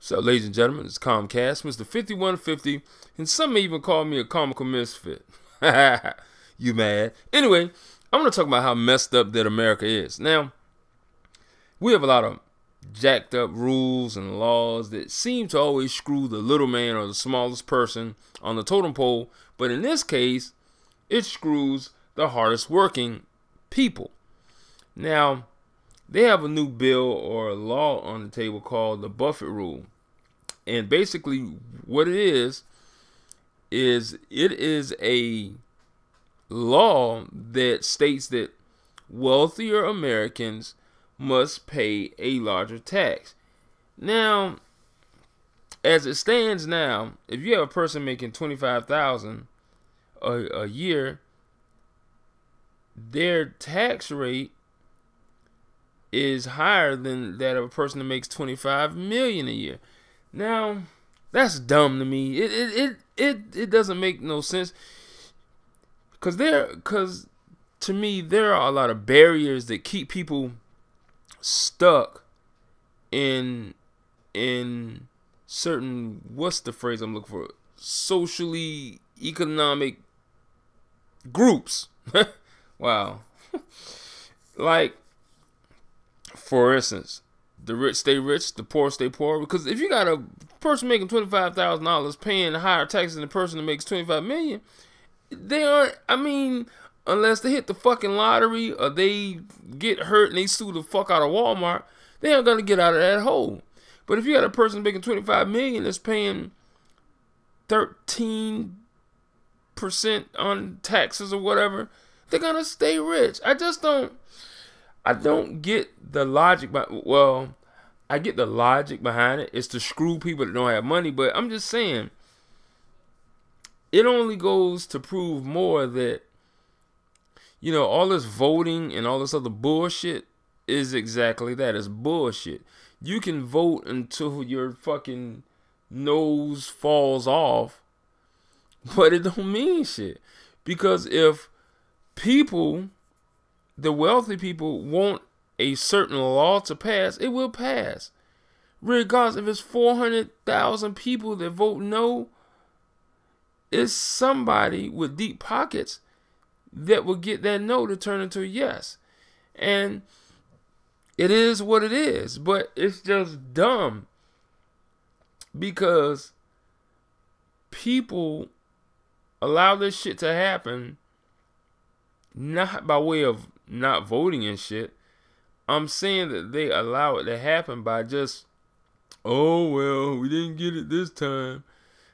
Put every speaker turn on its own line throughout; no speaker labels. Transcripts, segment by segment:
So, ladies and gentlemen, it's Comcast, Mr. 5150, and some may even call me a comical misfit. You mad? Anyway, I'm going to talk about how messed up that America is. Now, we have a lot of jacked up rules and laws that seem to always screw the little man or the smallest person on the totem pole, but in this case, it screws the hardest working people. Now, they have a new bill or a law on the table called the Buffett rule. And basically what it is a law that states that wealthier Americans must pay a larger tax. Now, as it stands now, if you have a person making $25,000 a year, their tax rate is higher than that of a person that makes $25 million a year. Now, that's dumb to me. It doesn't make no sense. Cause to me there are a lot of barriers that keep people stuck in certain, what's the phrase I'm looking for? Socially economic groups. Wow. Like, for instance, the rich stay rich, the poor stay poor. Because if you got a person making $25,000 paying higher taxes than the person that makes $25 million, they aren't, I mean, unless they hit the fucking lottery or they get hurt and they sue the fuck out of Walmart, they aren't going to get out of that hole. But if you got a person making $25 million that's paying 13% on taxes or whatever, they're going to stay rich. I don't get the logic, well, I get the logic behind it. It's to screw people that don't have money, but I'm just saying, it only goes to prove more that, you know, all this voting and all this other bullshit is exactly that. It's bullshit. You can vote until your fucking nose falls off, but it don't mean shit. Because if people, the wealthy people, want a certain law to pass, it will pass. Regardless if it's 400,000 people that vote no, it's somebody with deep pockets that will get that no to turn into a yes. And it is what it is, but it's just dumb because people allow this shit to happen not by way of not voting and shit. I'm saying that they allow it to happen by just, oh, well, we didn't get it this time.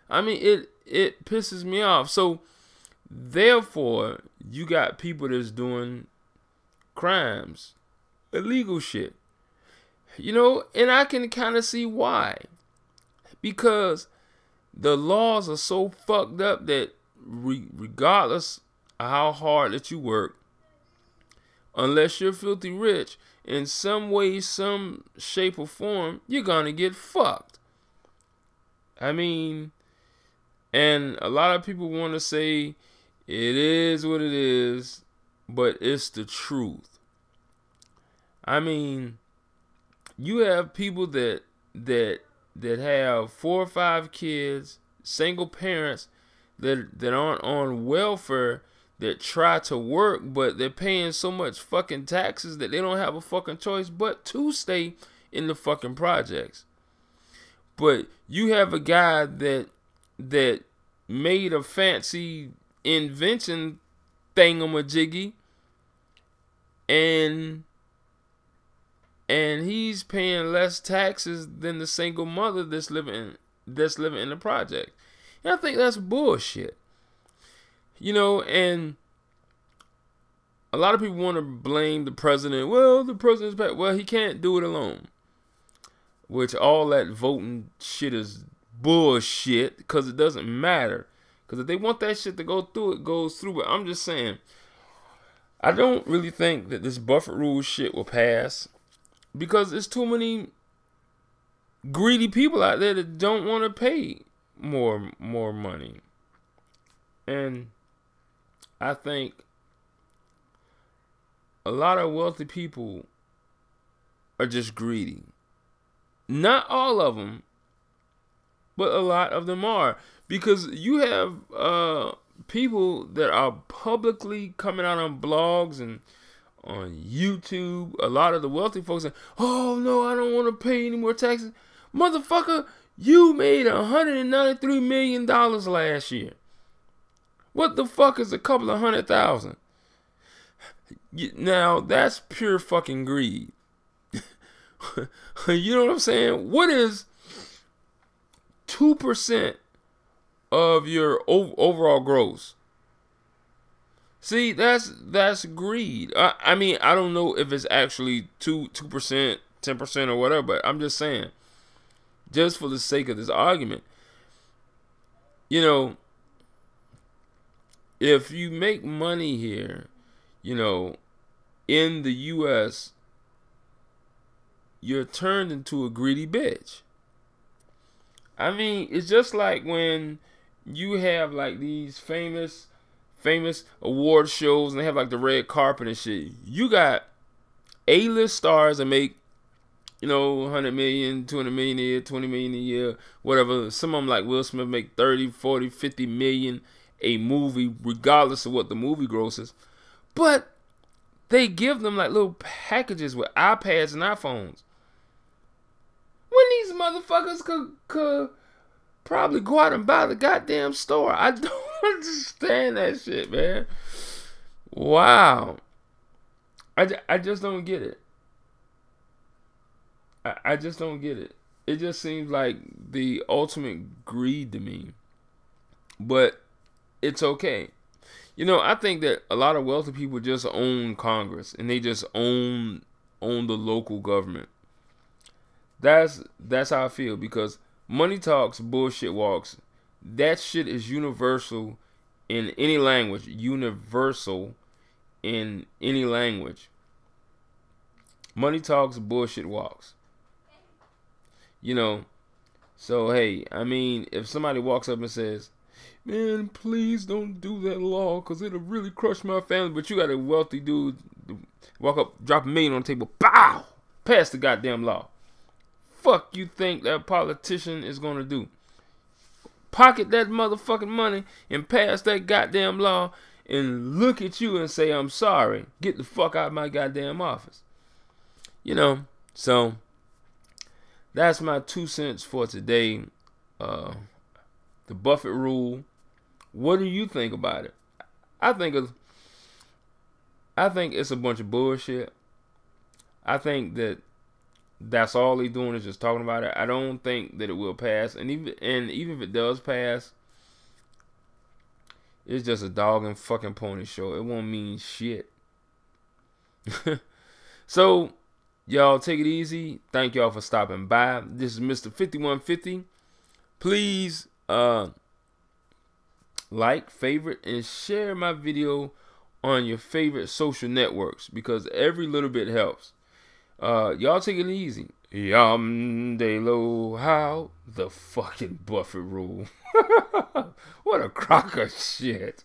I mean, it pisses me off. So, therefore, you got people that's doing crimes, illegal shit. You know, and I can kind of see why. Because the laws are so fucked up that regardless of how hard that you work, unless you're filthy rich, in some way, some shape or form, you're gonna get fucked. I mean, and a lot of people want to say it is what it is, but it's the truth. I mean, you have people that have 4 or 5 kids, single parents that aren't on welfare, that try to work, but they're paying so much fucking taxes that they don't have a fucking choice but to stay in the fucking projects. But you have a guy that made a fancy invention thingamajiggy, and he's paying less taxes than the single mother that's living in the project. And I think that's bullshit. You know, and a lot of people want to blame the president. Well, the president's back. Well, he can't do it alone. Which all that voting shit is bullshit, because it doesn't matter. Because if they want that shit to go through, it goes through. But I'm just saying, I don't really think that this Buffett rule shit will pass, because there's too many greedy people out there that don't want to pay more money. And I think a lot of wealthy people are just greedy. Not all of them, but a lot of them are, because you have people that are publicly coming out on blogs and on YouTube. A lot of the wealthy folks say, "Oh no, I don't want to pay any more taxes." Motherfucker, you made $193 million last year. What the fuck is a couple of $100,000? Now that's pure fucking greed. You know what I'm saying? What is 2% of your overall gross? See, that's greed. I mean, I don't know if it's actually 2%, 10% or whatever, but I'm just saying, just for the sake of this argument, you know, if you make money here, you know, in the U.S., you're turned into a greedy bitch. I mean, it's just like when you have like these famous award shows and they have like the red carpet and shit. You got A-list stars that make, you know, 100 million, 200 million a year, 20 million a year, whatever. Some of them like Will Smith make 30, 40, 50 million a movie, regardless of what the movie grosses. But they give them like little packages with iPads and iPhones. When these motherfuckers could probably go out and buy the goddamn store. I don't understand that shit, man. Wow. I just don't get it. I just don't get it. It just seems like the ultimate greed to me. But it's okay. You know, I think that a lot of wealthy people just own Congress and they just own the local government. That's how I feel, because money talks, bullshit walks. That shit is universal in any language. Universal in any language. Money talks, bullshit walks. You know, so hey, I mean, if somebody walks up and says, "Man, please don't do that law because it'll really crush my family," but you got a wealthy dude walk up, drop $1 million on the table, bow, pass the goddamn law. Fuck you think that politician is gonna do? Pocket that motherfucking money and pass that goddamn law and look at you and say, "I'm sorry. Get the fuck out of my goddamn office." You know, so that's my 2 cents for today. The Buffett rule. What do you think about it? I think it's a bunch of bullshit. I think that's all they're doing is just talking about it. I don't think that it will pass, and even if it does pass, it's just a dog and fucking pony show. It won't mean shit. So, y'all take it easy. Thank y'all for stopping by. This is Mr. 5150. Please like, favorite, and share my video on your favorite social networks, because every little bit helps. Y'all take it easy. Yum de lo how, the fucking Buffett rule. What a crock of shit.